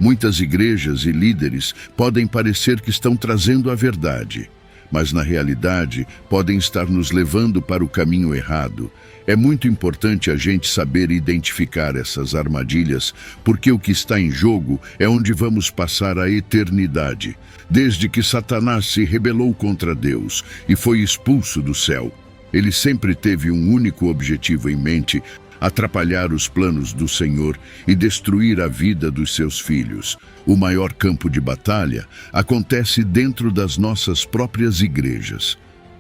Muitas igrejas e líderes podem parecer que estão trazendo a verdade, mas na realidade podem estar nos levando para o caminho errado. É muito importante a gente saber identificar essas armadilhas, porque o que está em jogo é onde vamos passar a eternidade. Desde que Satanás se rebelou contra Deus e foi expulso do céu, ele sempre teve um único objetivo em mente: atrapalhar os planos do Senhor e destruir a vida dos seus filhos. O maior campo de batalha acontece dentro das nossas próprias igrejas.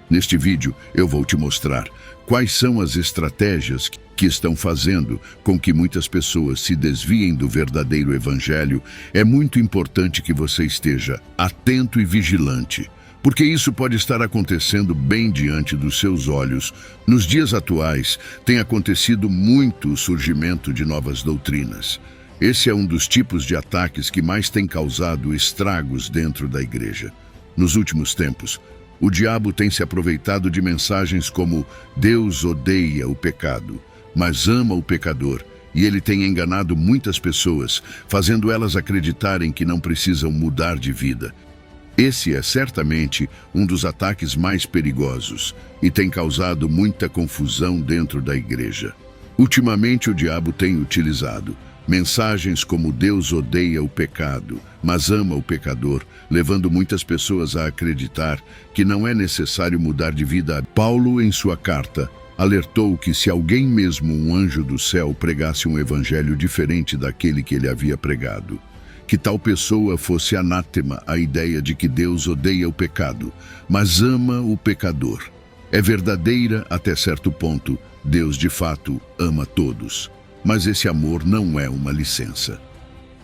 Neste vídeo eu vou te mostrar quais são as estratégias que estão fazendo com que muitas pessoas se desviem do verdadeiro evangelho. É muito importante que você esteja atento e vigilante, porque isso pode estar acontecendo bem diante dos seus olhos. Nos dias atuais, tem acontecido muito o surgimento de novas doutrinas. Esse é um dos tipos de ataques que mais tem causado estragos dentro da igreja. Nos últimos tempos, o diabo tem se aproveitado de mensagens como Deus odeia o pecado, mas ama o pecador, e ele tem enganado muitas pessoas, fazendo elas acreditarem que não precisam mudar de vida. Esse é certamente um dos ataques mais perigosos e tem causado muita confusão dentro da igreja. Ultimamente, o diabo tem utilizado mensagens como Deus odeia o pecado, mas ama o pecador, levando muitas pessoas a acreditar que não é necessário mudar de vida. Paulo, em sua carta, alertou que se alguém, mesmo um anjo do céu, pregasse um evangelho diferente daquele que ele havia pregado, que tal pessoa fosse anátema à ideia de que Deus odeia o pecado, mas ama o pecador. É verdadeira até certo ponto. Deus de fato ama todos, mas esse amor não é uma licença.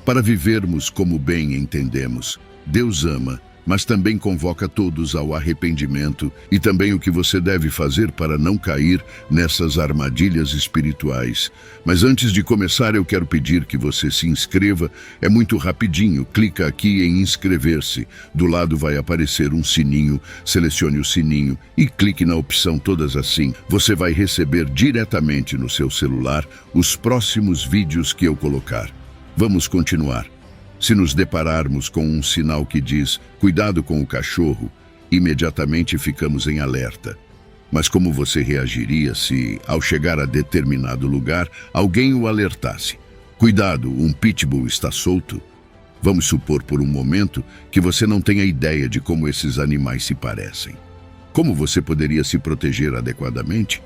Para vivermos como bem entendemos, Deus ama, mas também convoca todos ao arrependimento, e também o que você deve fazer para não cair nessas armadilhas espirituais. Mas antes de começar, eu quero pedir que você se inscreva. É muito rapidinho, clica aqui em inscrever-se. Do lado vai aparecer um sininho, selecione o sininho e clique na opção todas. Assim, você vai receber diretamente no seu celular os próximos vídeos que eu colocar. Vamos continuar. Se nos depararmos com um sinal que diz "cuidado com o cachorro", imediatamente ficamos em alerta. Mas como você reagiria se, ao chegar a determinado lugar, alguém o alertasse? "Cuidado, um pitbull está solto"? Vamos supor por um momento que você não tenha ideia de como esses animais se parecem. Como você poderia se proteger adequadamente?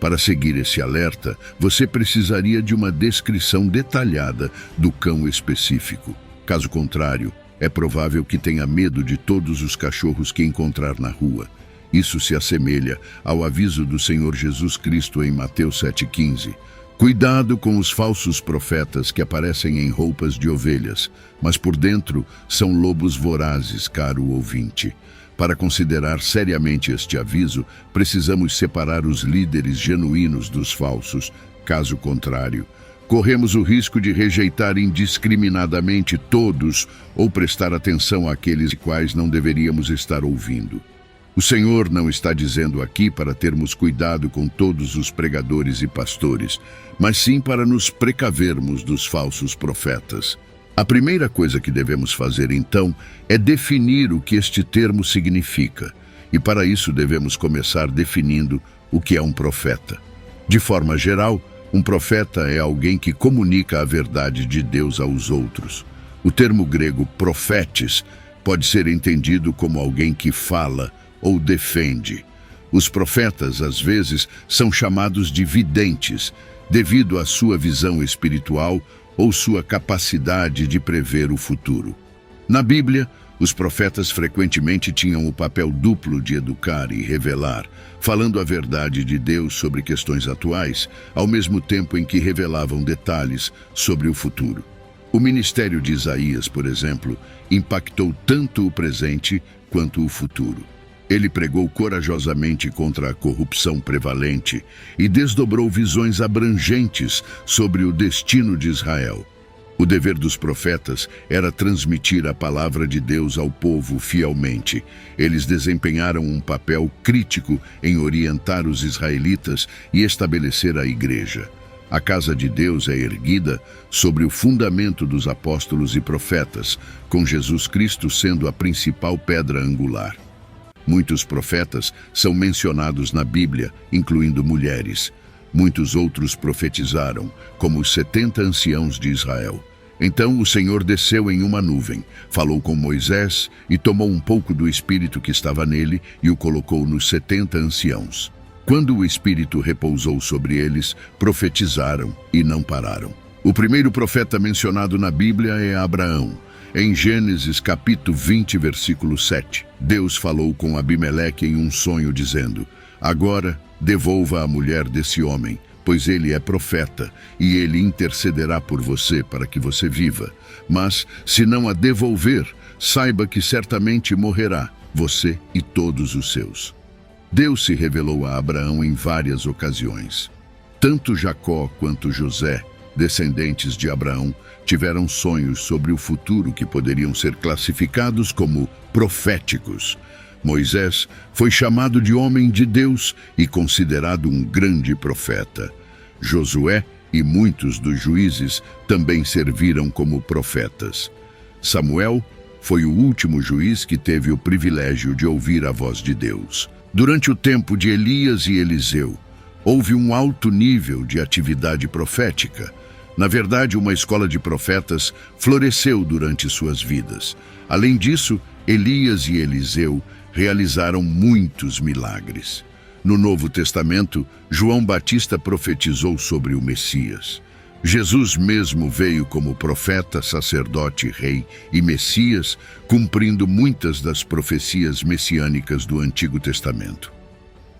Para seguir esse alerta, você precisaria de uma descrição detalhada do cão específico. Caso contrário, é provável que tenha medo de todos os cachorros que encontrar na rua. Isso se assemelha ao aviso do Senhor Jesus Cristo em Mateus 7,15. "Cuidado com os falsos profetas que aparecem em roupas de ovelhas, mas por dentro são lobos vorazes", caro ouvinte. Para considerar seriamente este aviso, precisamos separar os líderes genuínos dos falsos. Caso contrário, corremos o risco de rejeitar indiscriminadamente todos ou prestar atenção àqueles quais não deveríamos estar ouvindo. O Senhor não está dizendo aqui para termos cuidado com todos os pregadores e pastores, mas sim para nos precavermos dos falsos profetas. A primeira coisa que devemos fazer, então, é definir o que este termo significa. E para isso devemos começar definindo o que é um profeta. De forma geral, um profeta é alguém que comunica a verdade de Deus aos outros. O termo grego profetes pode ser entendido como alguém que fala ou defende. Os profetas, às vezes, são chamados de videntes, devido à sua visão espiritual ou sua capacidade de prever o futuro. Na Bíblia, os profetas frequentemente tinham o papel duplo de educar e revelar, falando a verdade de Deus sobre questões atuais, ao mesmo tempo em que revelavam detalhes sobre o futuro. O ministério de Isaías, por exemplo, impactou tanto o presente quanto o futuro. Ele pregou corajosamente contra a corrupção prevalente e desdobrou visões abrangentes sobre o destino de Israel. O dever dos profetas era transmitir a palavra de Deus ao povo fielmente. Eles desempenharam um papel crítico em orientar os israelitas e estabelecer a igreja. A casa de Deus é erguida sobre o fundamento dos apóstolos e profetas, com Jesus Cristo sendo a principal pedra angular. Muitos profetas são mencionados na Bíblia, incluindo mulheres. Muitos outros profetizaram, como os 70 anciãos de Israel. Então o Senhor desceu em uma nuvem, falou com Moisés e tomou um pouco do Espírito que estava nele e o colocou nos 70 anciãos. Quando o Espírito repousou sobre eles, profetizaram e não pararam. O primeiro profeta mencionado na Bíblia é Abraão. Em Gênesis capítulo 20, versículo 7, Deus falou com Abimeleque em um sonho dizendo: agora devolva a mulher desse homem, pois ele é profeta, e ele intercederá por você para que você viva. Mas, se não a devolver, saiba que certamente morrerá, você e todos os seus. Deus se revelou a Abraão em várias ocasiões. Tanto Jacó quanto José, descendentes de Abraão, tiveram sonhos sobre o futuro que poderiam ser classificados como proféticos. Moisés foi chamado de homem de Deus e considerado um grande profeta. Josué e muitos dos juízes também serviram como profetas. Samuel foi o último juiz que teve o privilégio de ouvir a voz de Deus. Durante o tempo de Elias e Eliseu, houve um alto nível de atividade profética. Na verdade, uma escola de profetas floresceu durante suas vidas. Além disso, Elias e Eliseu realizaram muitos milagres. No Novo Testamento, João Batista profetizou sobre o Messias. Jesus mesmo veio como profeta, sacerdote, rei e Messias, cumprindo muitas das profecias messiânicas do Antigo Testamento.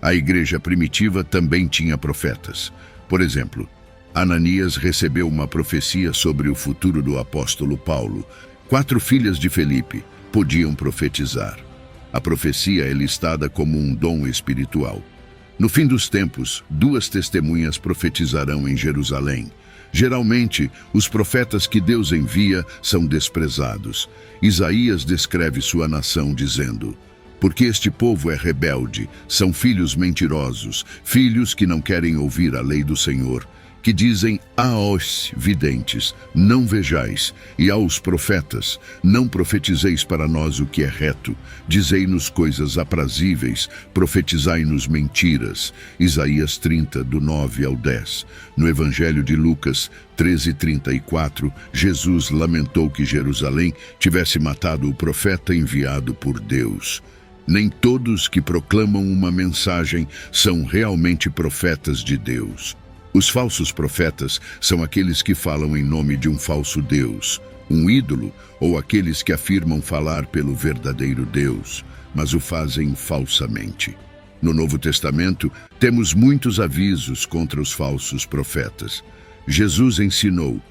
A igreja primitiva também tinha profetas. Por exemplo, Ananias recebeu uma profecia sobre o futuro do apóstolo Paulo. 4 filhas de Felipe podiam profetizar. A profecia é listada como um dom espiritual. No fim dos tempos, 2 testemunhas profetizarão em Jerusalém. Geralmente, os profetas que Deus envia são desprezados. Isaías descreve sua nação dizendo: porque este povo é rebelde, são filhos mentirosos, filhos que não querem ouvir a lei do Senhor, que dizem aos videntes, não vejais, e aos profetas, não profetizeis para nós o que é reto, dizei-nos coisas aprazíveis, profetizai-nos mentiras. Isaías 30, do 9 ao 10. No Evangelho de Lucas 13:34, Jesus lamentou que Jerusalém tivesse matado o profeta enviado por Deus. Nem todos que proclamam uma mensagem são realmente profetas de Deus. Os falsos profetas são aqueles que falam em nome de um falso Deus, um ídolo, ou aqueles que afirmam falar pelo verdadeiro Deus, mas o fazem falsamente. No Novo Testamento, temos muitos avisos contra os falsos profetas. Jesus ensinou: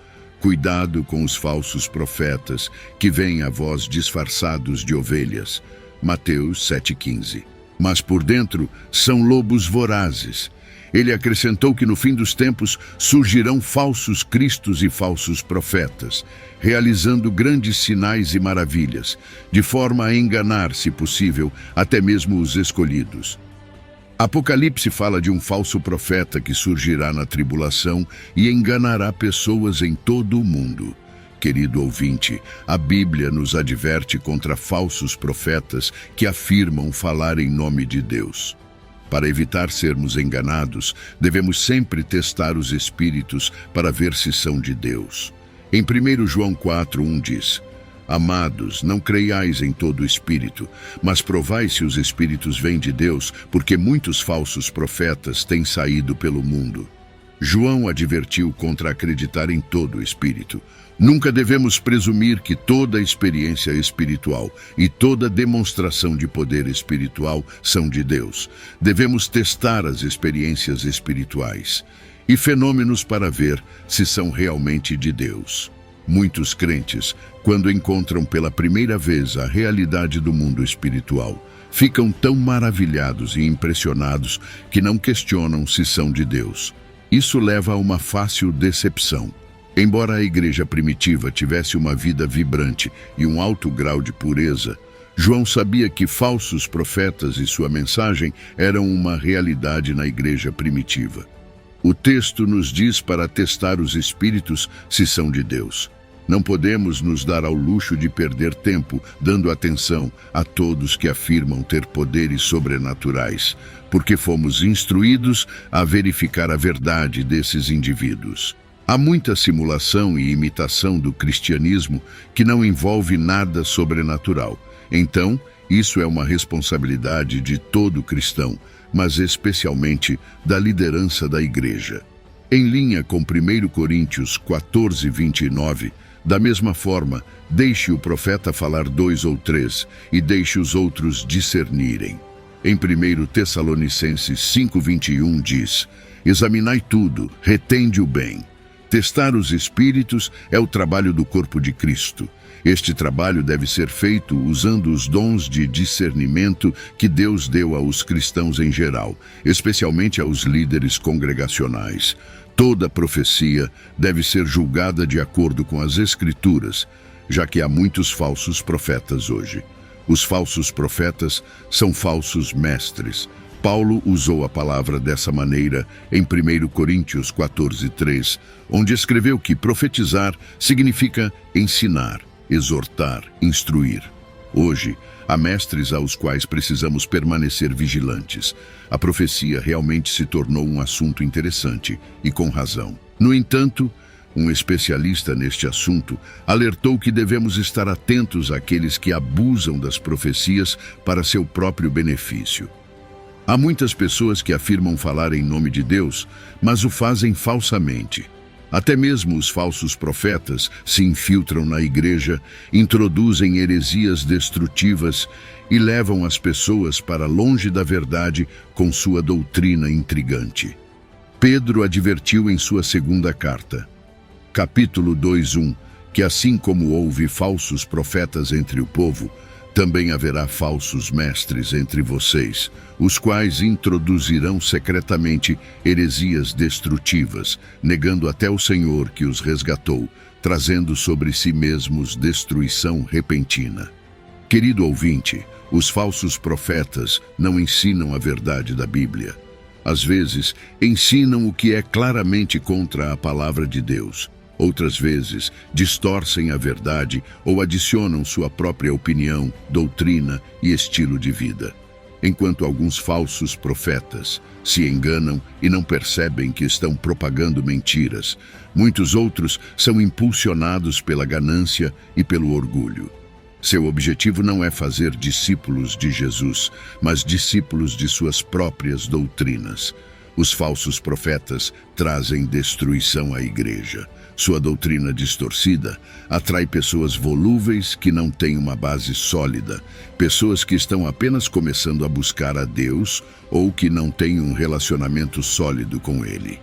cuidado com os falsos profetas que vêm a vós disfarçados de ovelhas. Mateus 7,15. Mas por dentro são lobos vorazes. Ele acrescentou que no fim dos tempos surgirão falsos cristos e falsos profetas, realizando grandes sinais e maravilhas, de forma a enganar, se possível, até mesmo os escolhidos. Apocalipse fala de um falso profeta que surgirá na tribulação e enganará pessoas em todo o mundo. Querido ouvinte, a Bíblia nos adverte contra falsos profetas que afirmam falar em nome de Deus. Para evitar sermos enganados, devemos sempre testar os espíritos para ver se são de Deus. Em 1 João 4:1 diz: amados, não creiais em todo espírito, mas provai se os espíritos vêm de Deus, porque muitos falsos profetas têm saído pelo mundo. João advertiu contra acreditar em todo espírito. Nunca devemos presumir que toda experiência espiritual e toda demonstração de poder espiritual são de Deus. Devemos testar as experiências espirituais e fenômenos para ver se são realmente de Deus. Muitos crentes, quando encontram pela primeira vez a realidade do mundo espiritual, ficam tão maravilhados e impressionados que não questionam se são de Deus. Isso leva a uma fácil decepção. Embora a igreja primitiva tivesse uma vida vibrante e um alto grau de pureza, João sabia que falsos profetas e sua mensagem eram uma realidade na igreja primitiva. O texto nos diz para testar os espíritos se são de Deus. Não podemos nos dar ao luxo de perder tempo dando atenção a todos que afirmam ter poderes sobrenaturais, porque fomos instruídos a verificar a verdade desses indivíduos. Há muita simulação e imitação do cristianismo que não envolve nada sobrenatural. Então, isso é uma responsabilidade de todo cristão, mas especialmente da liderança da igreja. Em linha com 1 Coríntios 14, 29, da mesma forma, deixe o profeta falar 2 ou 3 e deixe os outros discernirem. Em 1 Tessalonicenses 5, 21 diz: examinai tudo, retende o bem. Testar os espíritos é o trabalho do corpo de Cristo. Este trabalho deve ser feito usando os dons de discernimento que Deus deu aos cristãos em geral, especialmente aos líderes congregacionais. Toda profecia deve ser julgada de acordo com as Escrituras, já que há muitos falsos profetas hoje. Os falsos profetas são falsos mestres. Paulo usou a palavra dessa maneira em 1 Coríntios 14:3, onde escreveu que profetizar significa ensinar, exortar, instruir. Hoje, há mestres aos quais precisamos permanecer vigilantes. A profecia realmente se tornou um assunto interessante, e com razão. No entanto, um especialista neste assunto alertou que devemos estar atentos àqueles que abusam das profecias para seu próprio benefício. Há muitas pessoas que afirmam falar em nome de Deus, mas o fazem falsamente. Até mesmo os falsos profetas se infiltram na igreja, introduzem heresias destrutivas e levam as pessoas para longe da verdade com sua doutrina intrigante. Pedro advertiu em sua segunda carta, capítulo 2:1, que assim como houve falsos profetas entre o povo, também haverá falsos mestres entre vocês, os quais introduzirão secretamente heresias destrutivas, negando até o Senhor que os resgatou, trazendo sobre si mesmos destruição repentina. Querido ouvinte, os falsos profetas não ensinam a verdade da Bíblia. Às vezes, ensinam o que é claramente contra a palavra de Deus. Outras vezes, distorcem a verdade ou adicionam sua própria opinião, doutrina e estilo de vida. Enquanto alguns falsos profetas se enganam e não percebem que estão propagando mentiras, muitos outros são impulsionados pela ganância e pelo orgulho. Seu objetivo não é fazer discípulos de Jesus, mas discípulos de suas próprias doutrinas. Os falsos profetas trazem destruição à igreja. Sua doutrina distorcida atrai pessoas volúveis que não têm uma base sólida, pessoas que estão apenas começando a buscar a Deus ou que não têm um relacionamento sólido com Ele.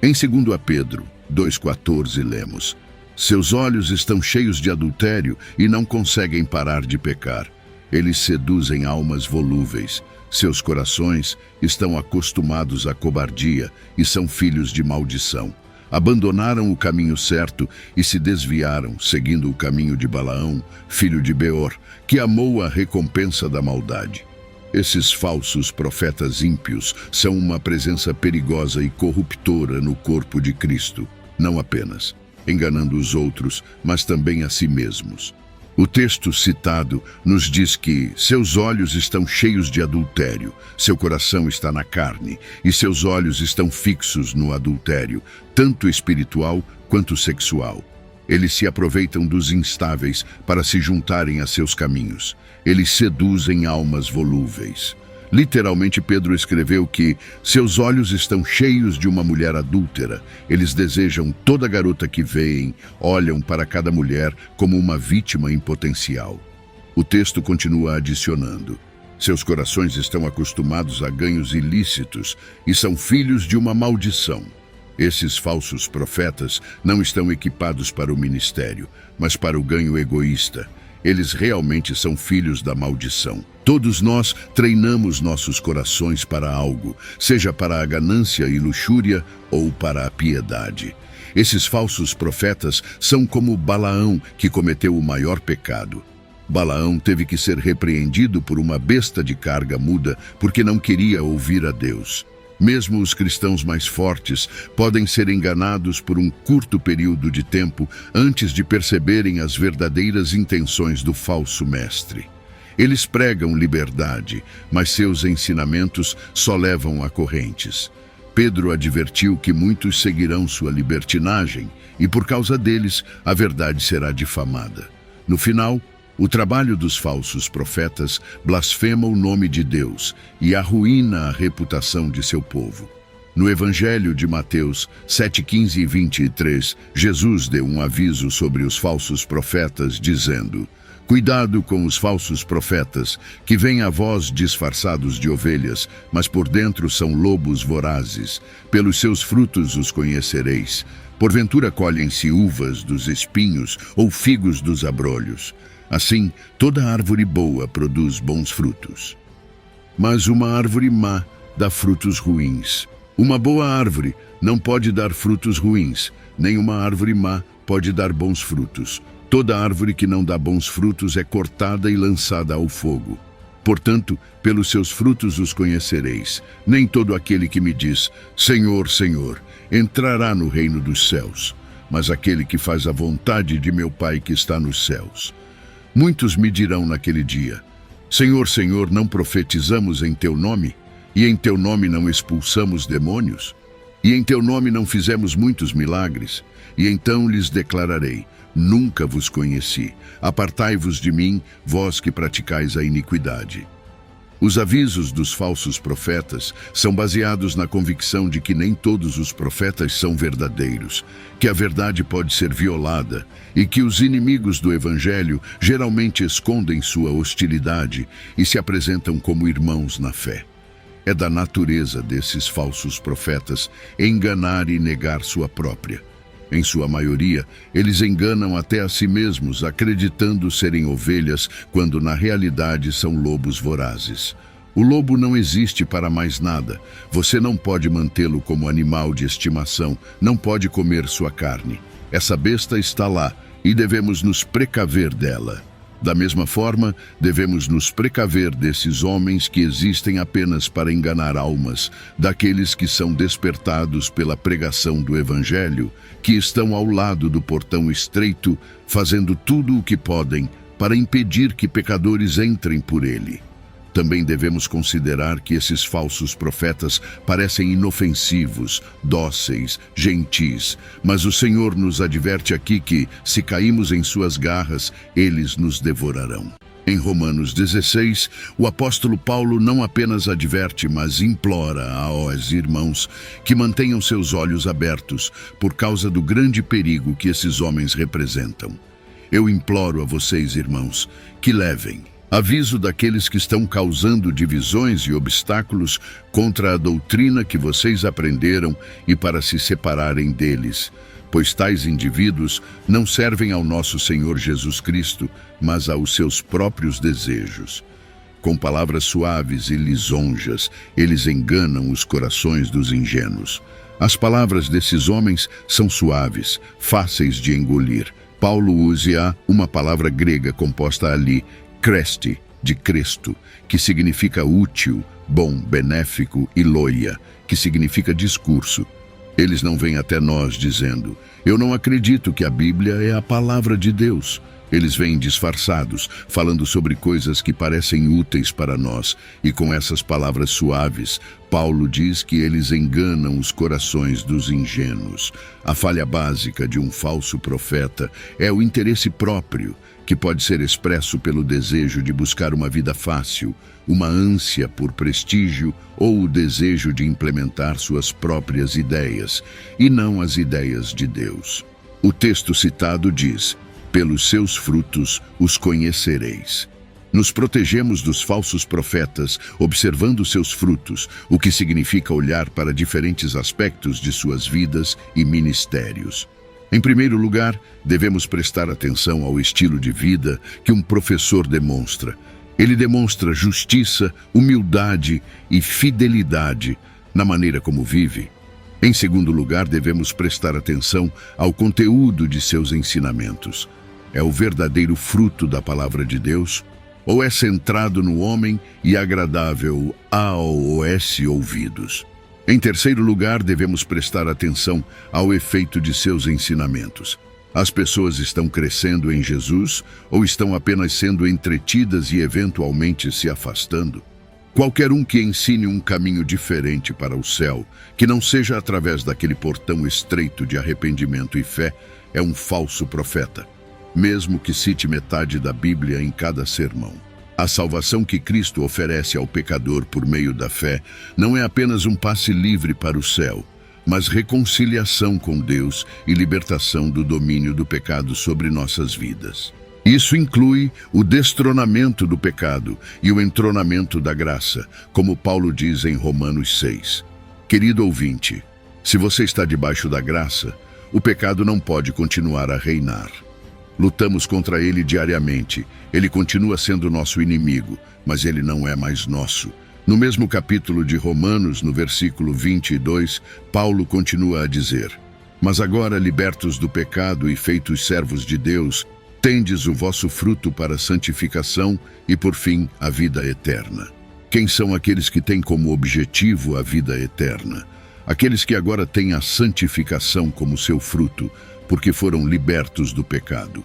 Em 2 Pedro 2,14 lemos: seus olhos estão cheios de adultério e não conseguem parar de pecar. Eles seduzem almas volúveis. Seus corações estão acostumados à cobardia e são filhos de maldição. Abandonaram o caminho certo e se desviaram, seguindo o caminho de Balaão, filho de Beor, que amou a recompensa da maldade. Esses falsos profetas ímpios são uma presença perigosa e corruptora no corpo de Cristo, não apenas enganando os outros, mas também a si mesmos. O texto citado nos diz que seus olhos estão cheios de adultério, seu coração está na carne e seus olhos estão fixos no adultério, tanto espiritual quanto sexual. Eles se aproveitam dos instáveis para se juntarem a seus caminhos. Eles seduzem almas volúveis. Literalmente, Pedro escreveu que seus olhos estão cheios de uma mulher adúltera. Eles desejam toda garota que veem, olham para cada mulher como uma vítima em potencial. O texto continua adicionando: seus corações estão acostumados a ganhos ilícitos e são filhos de uma maldição. Esses falsos profetas não estão equipados para o ministério, mas para o ganho egoísta. Eles realmente são filhos da maldição. Todos nós treinamos nossos corações para algo, seja para a ganância e luxúria ou para a piedade. Esses falsos profetas são como Balaão, que cometeu o maior pecado. Balaão teve que ser repreendido por uma besta de carga muda porque não queria ouvir a Deus. Mesmo os cristãos mais fortes podem ser enganados por um curto período de tempo antes de perceberem as verdadeiras intenções do falso mestre. Eles pregam liberdade, mas seus ensinamentos só levam a correntes. Pedro advertiu que muitos seguirão sua libertinagem e, por causa deles, a verdade será difamada. No final, o trabalho dos falsos profetas blasfema o nome de Deus e arruína a reputação de seu povo. No Evangelho de Mateus 7:15 e 23, Jesus deu um aviso sobre os falsos profetas, dizendo: "Cuidado com os falsos profetas, que vêm a vós disfarçados de ovelhas, mas por dentro são lobos vorazes. Pelos seus frutos os conhecereis. Porventura colhem-se uvas dos espinhos ou figos dos abrolhos. Assim, toda árvore boa produz bons frutos. Mas uma árvore má dá frutos ruins. Uma boa árvore não pode dar frutos ruins, nem uma árvore má pode dar bons frutos. Toda árvore que não dá bons frutos é cortada e lançada ao fogo. Portanto, pelos seus frutos os conhecereis. Nem todo aquele que me diz, Senhor, Senhor, entrará no reino dos céus, mas aquele que faz a vontade de meu Pai que está nos céus. Muitos me dirão naquele dia, Senhor, Senhor, não profetizamos em teu nome? E em teu nome não expulsamos demônios? E em teu nome não fizemos muitos milagres? E então lhes declararei, nunca vos conheci. Apartai-vos de mim, vós que praticais a iniquidade. Os avisos dos falsos profetas são baseados na convicção de que nem todos os profetas são verdadeiros, que a verdade pode ser violada e que os inimigos do Evangelho geralmente escondem sua hostilidade e se apresentam como irmãos na fé. É da natureza desses falsos profetas enganar e negar sua própria. Em sua maioria, eles enganam até a si mesmos, acreditando serem ovelhas, quando na realidade são lobos vorazes. O lobo não existe para mais nada. Você não pode mantê-lo como animal de estimação, não pode comer sua carne. Essa besta está lá e devemos nos precaver dela. Da mesma forma, devemos nos precaver desses homens que existem apenas para enganar almas, daqueles que são despertados pela pregação do Evangelho, que estão ao lado do portão estreito, fazendo tudo o que podem para impedir que pecadores entrem por ele. Também devemos considerar que esses falsos profetas parecem inofensivos, dóceis, gentis, mas o Senhor nos adverte aqui que, se caímos em suas garras, eles nos devorarão. Em Romanos 16, o apóstolo Paulo não apenas adverte, mas implora aos irmãos que mantenham seus olhos abertos por causa do grande perigo que esses homens representam. Eu imploro a vocês, irmãos, que levem aviso daqueles que estão causando divisões e obstáculos contra a doutrina que vocês aprenderam e para se separarem deles, pois tais indivíduos não servem ao nosso Senhor Jesus Cristo, mas aos seus próprios desejos. Com palavras suaves e lisonjas, eles enganam os corações dos ingênuos. As palavras desses homens são suaves, fáceis de engolir. Paulo usa uma palavra grega composta ali, Creste, de Cresto, que significa útil, bom, benéfico, e loia, que significa discurso. Eles não vêm até nós dizendo, eu não acredito que a Bíblia é a palavra de Deus. Eles vêm disfarçados, falando sobre coisas que parecem úteis para nós, e com essas palavras suaves, Paulo diz que eles enganam os corações dos ingênuos. A falha básica de um falso profeta é o interesse próprio, que pode ser expresso pelo desejo de buscar uma vida fácil, uma ânsia por prestígio ou o desejo de implementar suas próprias ideias, e não as ideias de Deus. O texto citado diz, pelos seus frutos os conhecereis. Nos protegemos dos falsos profetas, observando seus frutos, o que significa olhar para diferentes aspectos de suas vidas e ministérios. Em primeiro lugar, devemos prestar atenção ao estilo de vida que um professor demonstra. Ele demonstra justiça, humildade e fidelidade na maneira como vive. Em segundo lugar, devemos prestar atenção ao conteúdo de seus ensinamentos. É o verdadeiro fruto da palavra de Deus, ou é centrado no homem e agradável aos ouvidos? Em terceiro lugar, devemos prestar atenção ao efeito de seus ensinamentos. As pessoas estão crescendo em Jesus ou estão apenas sendo entretidas e eventualmente se afastando? Qualquer um que ensine um caminho diferente para o céu, que não seja através daquele portão estreito de arrependimento e fé, é um falso profeta, mesmo que cite metade da Bíblia em cada sermão. A salvação que Cristo oferece ao pecador por meio da fé não é apenas um passe livre para o céu, mas reconciliação com Deus e libertação do domínio do pecado sobre nossas vidas. Isso inclui o destronamento do pecado e o entronamento da graça, como Paulo diz em Romanos 6. Querido ouvinte, se você está debaixo da graça, o pecado não pode continuar a reinar. Lutamos contra ele diariamente. Ele continua sendo nosso inimigo, mas ele não é mais nosso. No mesmo capítulo de Romanos, no versículo 22, Paulo continua a dizer: Mas agora, libertos do pecado e feitos servos de Deus, tendes o vosso fruto para a santificação e, por fim, a vida eterna. Quem são aqueles que têm como objetivo a vida eterna? Aqueles que agora têm a santificação como seu fruto, porque foram libertos do pecado.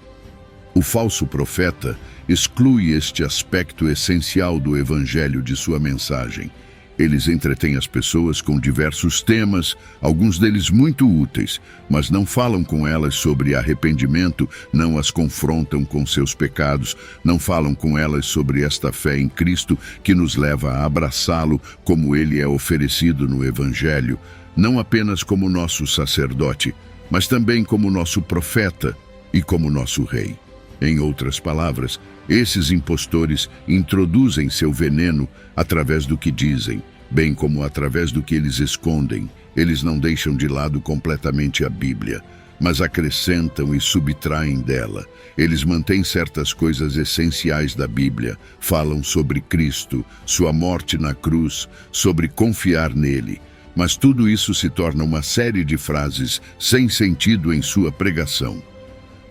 O falso profeta exclui este aspecto essencial do evangelho de sua mensagem. Eles entretêm as pessoas com diversos temas, alguns deles muito úteis, mas não falam com elas sobre arrependimento, não as confrontam com seus pecados, não falam com elas sobre esta fé em Cristo que nos leva a abraçá-lo como ele é oferecido no evangelho, não apenas como nosso sacerdote, mas também como nosso profeta e como nosso rei. Em outras palavras, esses impostores introduzem seu veneno através do que dizem, bem como através do que eles escondem. Eles não deixam de lado completamente a Bíblia, mas acrescentam e subtraem dela. Eles mantêm certas coisas essenciais da Bíblia, falam sobre Cristo, sua morte na cruz, sobre confiar nele, mas tudo isso se torna uma série de frases sem sentido em sua pregação.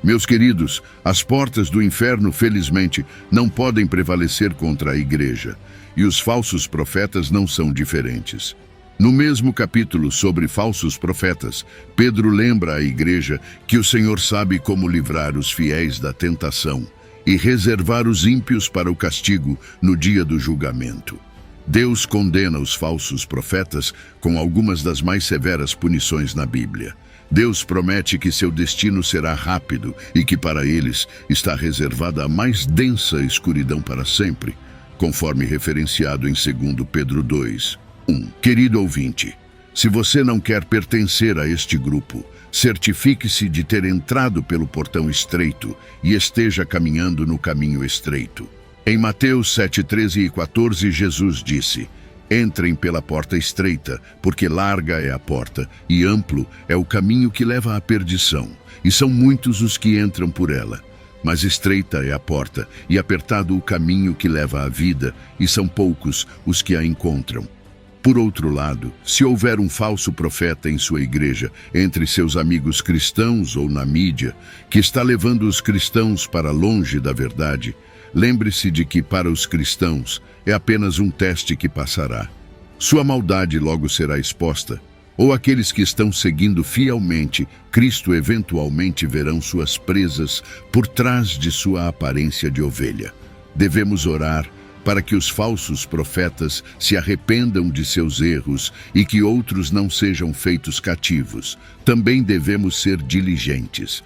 Meus queridos, as portas do inferno, felizmente, não podem prevalecer contra a igreja, e os falsos profetas não são diferentes. No mesmo capítulo sobre falsos profetas, Pedro lembra à igreja que o Senhor sabe como livrar os fiéis da tentação e reservar os ímpios para o castigo no dia do julgamento. Deus condena os falsos profetas com algumas das mais severas punições na Bíblia. Deus promete que seu destino será rápido e que para eles está reservada a mais densa escuridão para sempre, conforme referenciado em 2 Pedro 2, 1. Querido ouvinte, se você não quer pertencer a este grupo, certifique-se de ter entrado pelo portão estreito e esteja caminhando no caminho estreito. Em Mateus 7, 13 e 14, Jesus disse: Entrem pela porta estreita, porque larga é a porta, e amplo é o caminho que leva à perdição, e são muitos os que entram por ela. Mas estreita é a porta, e apertado o caminho que leva à vida, e são poucos os que a encontram. Por outro lado, se houver um falso profeta em sua igreja, entre seus amigos cristãos ou na mídia, que está levando os cristãos para longe da verdade, lembre-se de que, para os cristãos, é apenas um teste que passará. Sua maldade logo será exposta, ou aqueles que estão seguindo fielmente Cristo eventualmente verão suas presas por trás de sua aparência de ovelha. Devemos orar para que os falsos profetas se arrependam de seus erros e que outros não sejam feitos cativos. Também devemos ser diligentes.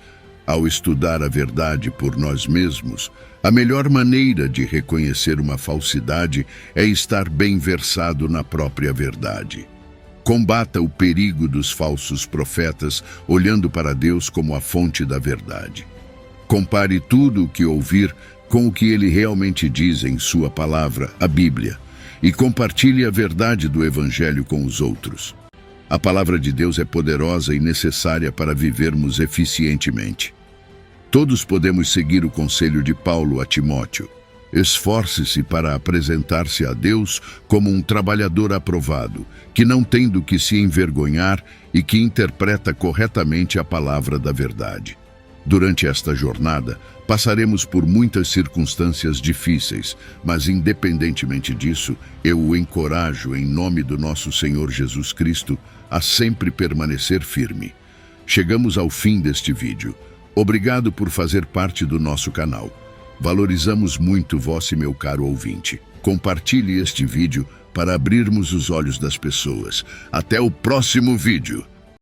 Ao estudar a verdade por nós mesmos, a melhor maneira de reconhecer uma falsidade é estar bem versado na própria verdade. Combata o perigo dos falsos profetas olhando para Deus como a fonte da verdade. Compare tudo o que ouvir com o que ele realmente diz em sua palavra, a Bíblia, e compartilhe a verdade do Evangelho com os outros. A palavra de Deus é poderosa e necessária para vivermos eficientemente. Todos podemos seguir o conselho de Paulo a Timóteo. Esforce-se para apresentar-se a Deus como um trabalhador aprovado, que não tem do que se envergonhar e que interpreta corretamente a palavra da verdade. Durante esta jornada, passaremos por muitas circunstâncias difíceis, mas independentemente disso, eu o encorajo, em nome do nosso Senhor Jesus Cristo, a sempre permanecer firme. Chegamos ao fim deste vídeo. Obrigado por fazer parte do nosso canal. Valorizamos muito você, meu caro ouvinte. Compartilhe este vídeo para abrirmos os olhos das pessoas. Até o próximo vídeo!